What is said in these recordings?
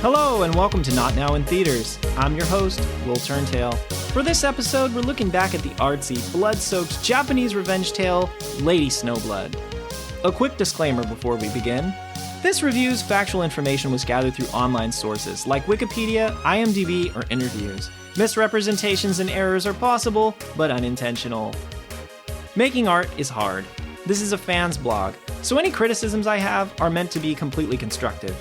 Hello and welcome to Not Now in Theaters. I'm your host, Will Turntail. For this episode, we're looking back at the artsy, blood-soaked Japanese revenge tale, Lady Snowblood. A quick disclaimer before we begin. This review's factual information was gathered through online sources like Wikipedia, IMDb, or interviews. Misrepresentations and errors are possible, but unintentional. Making art is hard. This is a fan's blog, so any criticisms I have are meant to be completely constructive.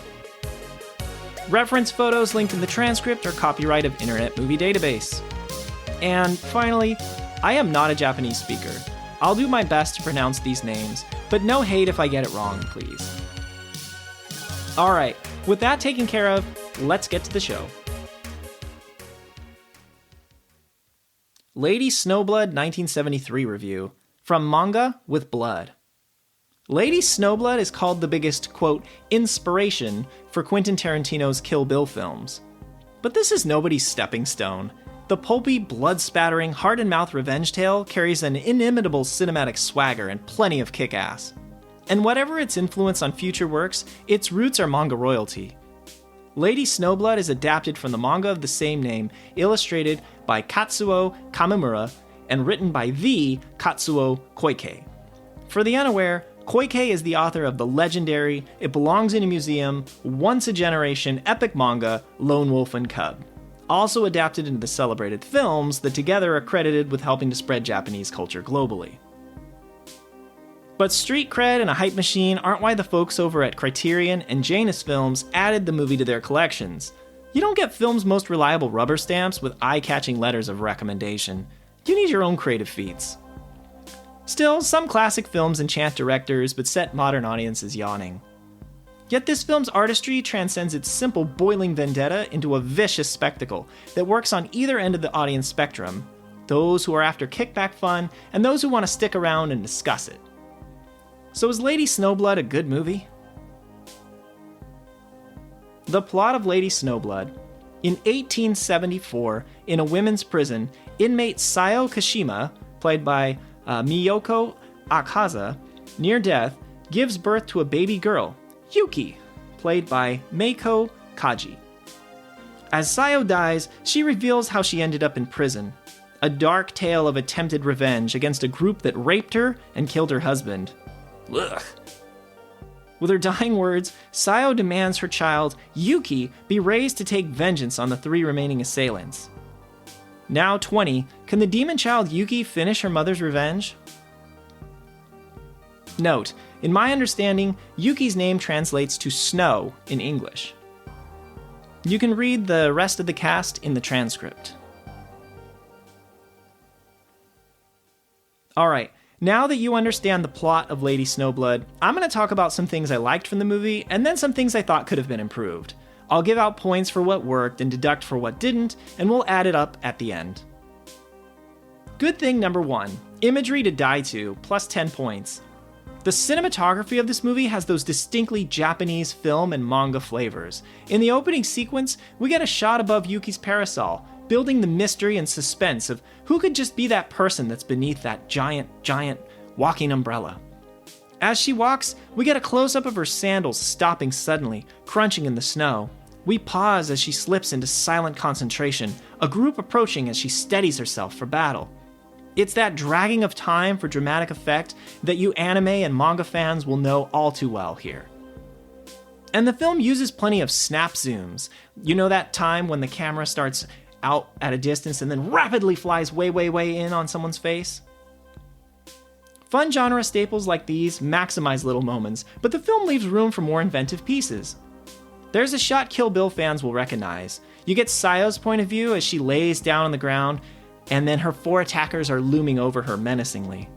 Reference photos linked in the transcript are copyright of Internet Movie Database. And finally, I am not a Japanese speaker. I'll do my best to pronounce these names, but no hate if I get it wrong, please. Alright, with that taken care of, let's get to the show. Lady Snowblood 1973 review, from Manga with Blood. Lady Snowblood is called the biggest, quote, inspiration for Quentin Tarantino's Kill Bill films. But this is nobody's stepping stone. The pulpy, blood-spattering, heart-and-mouth revenge tale carries an inimitable cinematic swagger and plenty of kick-ass. And whatever its influence on future works, its roots are manga royalty. Lady Snowblood is adapted from the manga of the same name, illustrated by Katsuo Kamimura, and written by the Katsuo Koike. For the unaware, Koike is the author of the legendary, It Belongs in a Museum, once-a-generation epic manga, Lone Wolf and Cub, also adapted into the celebrated films that together are credited with helping to spread Japanese culture globally. But street cred and a hype machine aren't why the folks over at Criterion and Janus Films added the movie to their collections. You don't get film's most reliable rubber stamps with eye-catching letters of recommendation. You need your own creative feats. Still, some classic films enchant directors but set modern audiences yawning. Yet this film's artistry transcends its simple boiling vendetta into a vicious spectacle that works on either end of the audience spectrum, those who are after kickback fun and those who want to stick around and discuss it. So is Lady Snowblood a good movie? The plot of Lady Snowblood. In 1874, in a women's prison, inmate Sayo Kashima, played by Miyoko Akaza, near death, gives birth to a baby girl, Yuki, played by Meiko Kaji. As Sayo dies, she reveals how she ended up in prison, a dark tale of attempted revenge against a group that raped her and killed her husband. Ugh. With her dying words, Sayo demands her child, Yuki, be raised to take vengeance on the three remaining assailants. Now 20, can the demon child Yuki finish her mother's revenge? Note, in my understanding, Yuki's name translates to snow in English. You can read the rest of the cast in the transcript. Alright, now that you understand the plot of Lady Snowblood, I'm going to talk about some things I liked from the movie, and then some things I thought could have been improved. I'll give out points for what worked and deduct for what didn't, and we'll add it up at the end. Good thing number 1, imagery to die to, plus 10 points. The cinematography of this movie has those distinctly Japanese film and manga flavors. In the opening sequence, we get a shot above Yuki's parasol, building the mystery and suspense of who could just be that person that's beneath that giant walking umbrella. As she walks, we get a close-up of her sandals stopping suddenly, crunching in the snow. We pause as she slips into silent concentration, a group approaching as she steadies herself for battle. It's that dragging of time for dramatic effect that you anime and manga fans will know all too well here. And the film uses plenty of snap zooms. You know that time when the camera starts out at a distance and then rapidly flies way in on someone's face? Fun genre staples like these maximize little moments, but the film leaves room for more inventive pieces. There's a shot Kill Bill fans will recognize. You get Sayo's point of view as she lays down on the ground, and then her 4 attackers are looming over her menacingly.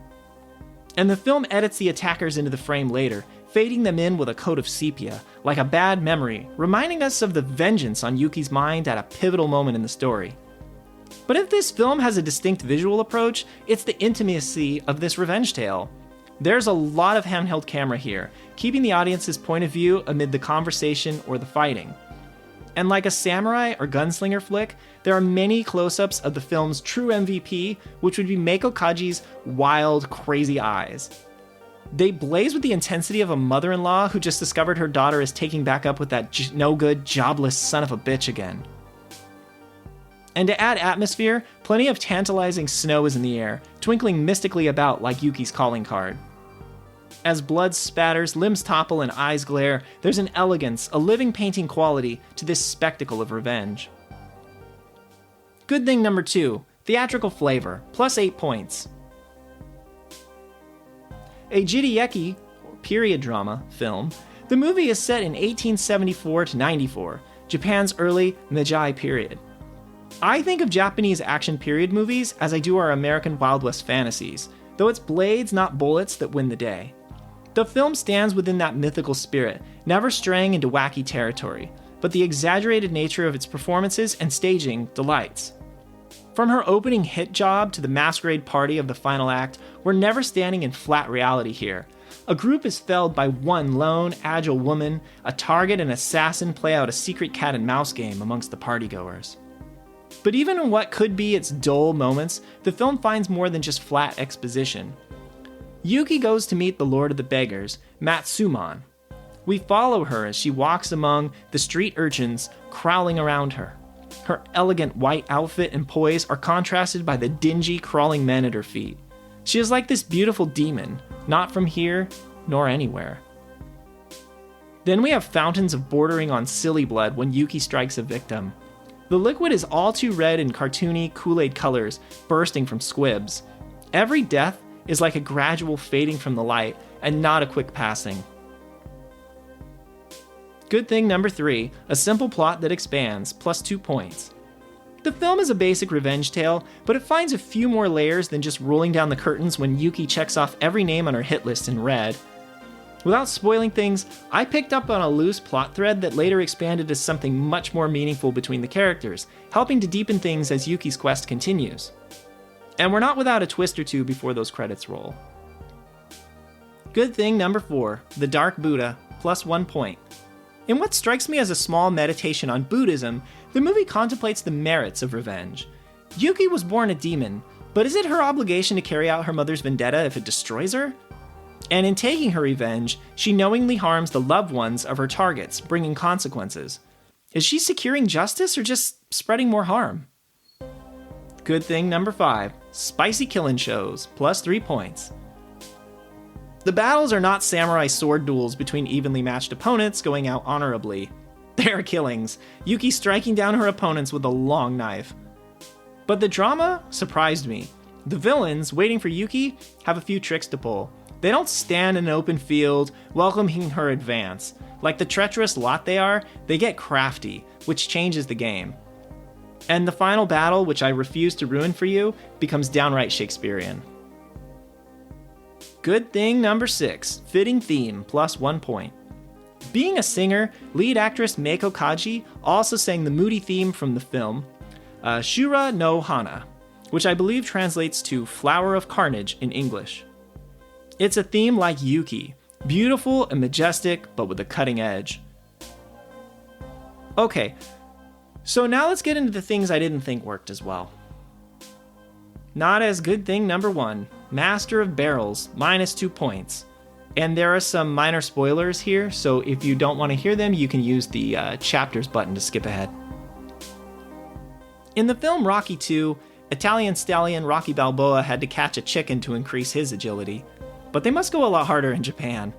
And the film edits the attackers into the frame later, fading them in with a coat of sepia, like a bad memory, reminding us of the vengeance on Yuki's mind at a pivotal moment in the story. But if this film has a distinct visual approach, it's the intimacy of this revenge tale. There's a lot of handheld camera here, keeping the audience's point of view amid the conversation or the fighting. And like a samurai or gunslinger flick, there are many close-ups of the film's true MVP, which would be Meiko Kaji's wild, crazy eyes. They blaze with the intensity of a mother-in-law who just discovered her daughter is taking back up with that no-good, jobless son of a bitch again. And to add atmosphere, plenty of tantalizing snow is in the air, twinkling mystically about like Yuki's calling card. As blood spatters, limbs topple, and eyes glare, there's an elegance, a living painting quality to this spectacle of revenge. Good thing number 2, theatrical flavor, plus 8 points. A jidaigeki, period drama, film, the movie is set in 1874 to 94, Japan's early Meiji period. I think of Japanese action period movies as I do our American Wild West fantasies, though it's blades, not bullets, that win the day. The film stands within that mythical spirit, never straying into wacky territory, but the exaggerated nature of its performances and staging delights. From her opening hit job to the masquerade party of the final act, we're never standing in flat reality here. A group is felled by one lone, agile woman, a target and assassin play out a secret cat and mouse game amongst the partygoers. But even in what could be its dull moments, the film finds more than just flat exposition. Yuki goes to meet the Lord of the Beggars, Matsuman. We follow her as she walks among the street urchins crowding around her. Her elegant white outfit and poise are contrasted by the dingy, crawling men at her feet. She is like this beautiful demon, not from here nor anywhere. Then we have fountains of bordering on silly blood when Yuki strikes a victim. The liquid is all too red in cartoony Kool-Aid colors, bursting from squibs. Every death is like a gradual fading from the light, and not a quick passing. Good thing number 3, a simple plot that expands, plus 2 points. The film is a basic revenge tale, but it finds a few more layers than just rolling down the curtains when Yuki checks off every name on her hit list in red. Without spoiling things, I picked up on a loose plot thread that later expanded to something much more meaningful between the characters, helping to deepen things as Yuki's quest continues. And we're not without a twist or two before those credits roll. Good thing number 4, The Dark Buddha, plus 1 point. In what strikes me as a small meditation on Buddhism, the movie contemplates the merits of revenge. Yuki was born a demon, but is it her obligation to carry out her mother's vendetta if it destroys her? And in taking her revenge, she knowingly harms the loved ones of her targets, bringing consequences. Is she securing justice or just spreading more harm? Good thing number 5, spicy killing shows, plus 3 points. The battles are not samurai sword duels between evenly matched opponents going out honorably. They are killings, Yuki striking down her opponents with a long knife. But the drama surprised me. The villains, waiting for Yuki, have a few tricks to pull. They don't stand in an open field, welcoming her advance. Like the treacherous lot they are, they get crafty, which changes the game. And the final battle, which I refuse to ruin for you, becomes downright Shakespearean. Good thing number 6, fitting theme, plus 1 point. Being a singer, lead actress Meiko Kaji also sang the moody theme from the film, Shura no Hana, which I believe translates to Flower of Carnage in English. It's a theme like Yuki, beautiful and majestic, but with a cutting edge. Okay, so now let's get into the things I didn't think worked as well. Not as good thing number 1, Master of Barrels, minus 2 points. And there are some minor spoilers here, so if you don't want to hear them, you can use the chapters button to skip ahead. In the film Rocky II, Italian stallion Rocky Balboa had to catch a chicken to increase his agility, but they must go a lot harder in Japan.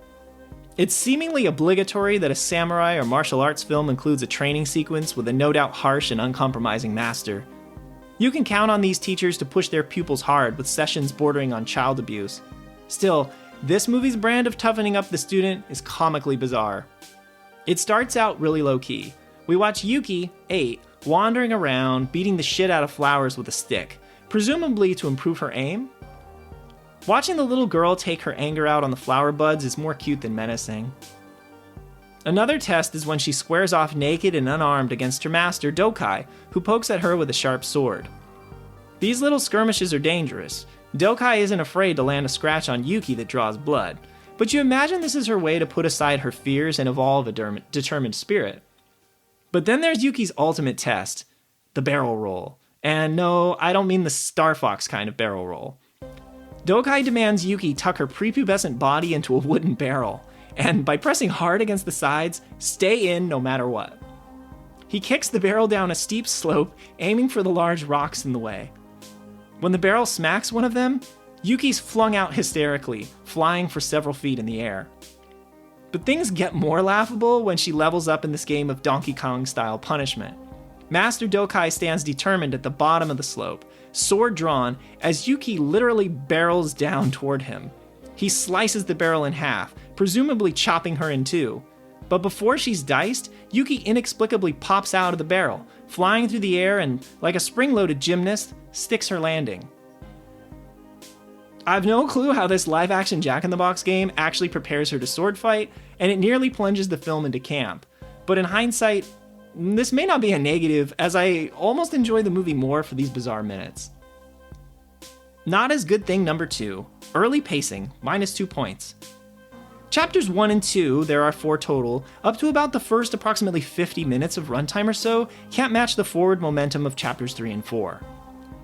It's seemingly obligatory that a samurai or martial arts film includes a training sequence with a no doubt harsh and uncompromising master. You can count on these teachers to push their pupils hard with sessions bordering on child abuse. Still, this movie's brand of toughening up the student is comically bizarre. It starts out really low-key. We watch Yuki, 8, wandering around, beating the shit out of flowers with a stick, presumably to improve her aim? Watching the little girl take her anger out on the flower buds is more cute than menacing. Another test is when she squares off naked and unarmed against her master, Dokai, who pokes at her with a sharp sword. These little skirmishes are dangerous. Dokai isn't afraid to land a scratch on Yuki that draws blood, but you imagine this is her way to put aside her fears and evolve a determined spirit. But then there's Yuki's ultimate test, the barrel roll. And no, I don't mean the Star Fox kind of barrel roll. Dokai demands Yuki tuck her prepubescent body into a wooden barrel, and by pressing hard against the sides, stay in no matter what. He kicks the barrel down a steep slope, aiming for the large rocks in the way. When the barrel smacks one of them, Yuki's flung out hysterically, flying for several feet in the air. But things get more laughable when she levels up in this game of Donkey Kong-style punishment. Master Dokai stands determined at the bottom of the slope, sword drawn, as Yuki literally barrels down toward him. He slices the barrel in half, presumably chopping her in two. But before she's diced, Yuki inexplicably pops out of the barrel, flying through the air and, like a spring-loaded gymnast, sticks her landing. I've no clue how this live-action Jack-in-the-Box game actually prepares her to sword fight, and it nearly plunges the film into camp. But in hindsight, this may not be a negative, as I almost enjoy the movie more for these bizarre minutes. Not as good thing number 2, early pacing, -2 points. Chapters 1 and 2, there are 4 total, up to about the first approximately 50 minutes of runtime or so, can't match the forward momentum of chapters 3 and 4.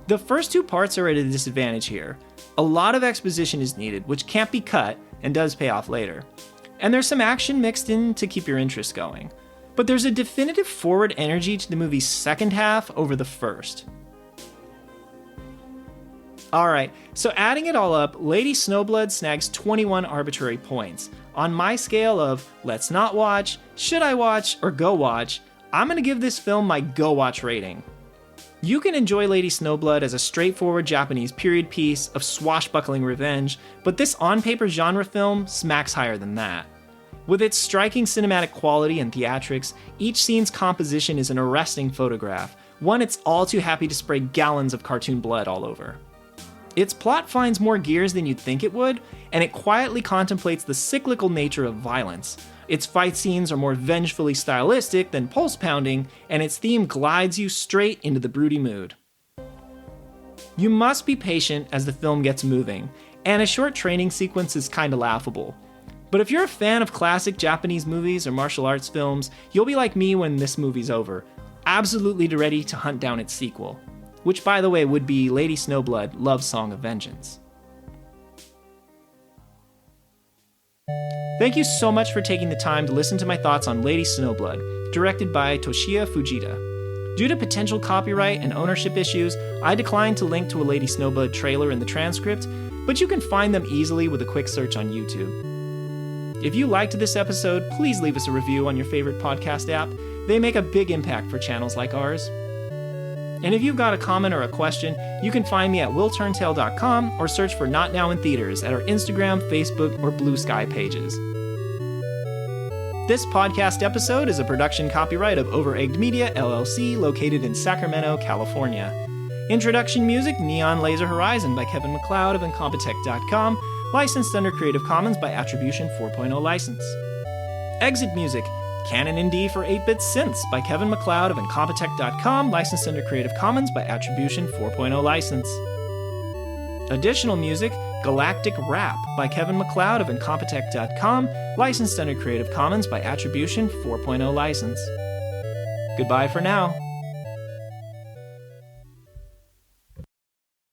The first 2 parts are at a disadvantage here. A lot of exposition is needed, which can't be cut, and does pay off later. And there's some action mixed in to keep your interest going. But there's a definitive forward energy to the movie's second half over the first. Alright, so adding it all up, Lady Snowblood snags 21 arbitrary points. On my scale of let's not watch, should I watch, or go watch, I'm gonna give this film my go watch rating. You can enjoy Lady Snowblood as a straightforward Japanese period piece of swashbuckling revenge, but this on-paper genre film smacks higher than that. With its striking cinematic quality and theatrics, each scene's composition is an arresting photograph, one it's all too happy to spray gallons of cartoon blood all over. Its plot finds more gears than you'd think it would, and it quietly contemplates the cyclical nature of violence. Its fight scenes are more vengefully stylistic than pulse-pounding, and its theme glides you straight into the broody mood. You must be patient as the film gets moving, and a short training sequence is kinda laughable. But if you're a fan of classic Japanese movies or martial arts films, you'll be like me when this movie's over, absolutely ready to hunt down its sequel. Which, by the way, would be Lady Snowblood, Love Song of Vengeance. Thank you so much for taking the time to listen to my thoughts on Lady Snowblood, directed by Toshiya Fujita. Due to potential copyright and ownership issues, I declined to link to a Lady Snowblood trailer in the transcript, but you can find them easily with a quick search on YouTube. If you liked this episode, please leave us a review on your favorite podcast app. They make a big impact for channels like ours. And if you've got a comment or a question, you can find me at willturntail.com or search for Not Now in Theaters at our Instagram, Facebook, or Blue Sky pages. This podcast episode is a production copyright of Overegged Media, LLC, located in Sacramento, California. Introduction music, Neon Laser Horizon by Kevin MacLeod of Incompetech.com, licensed under Creative Commons by Attribution 4.0 license. Exit music, Canon in D for 8-bit synths by Kevin MacLeod of Incompetech.com, licensed under Creative Commons by Attribution 4.0 license. Additional music, Galactic Rap by Kevin MacLeod of Incompetech.com, licensed under Creative Commons by Attribution 4.0 license. Goodbye for now.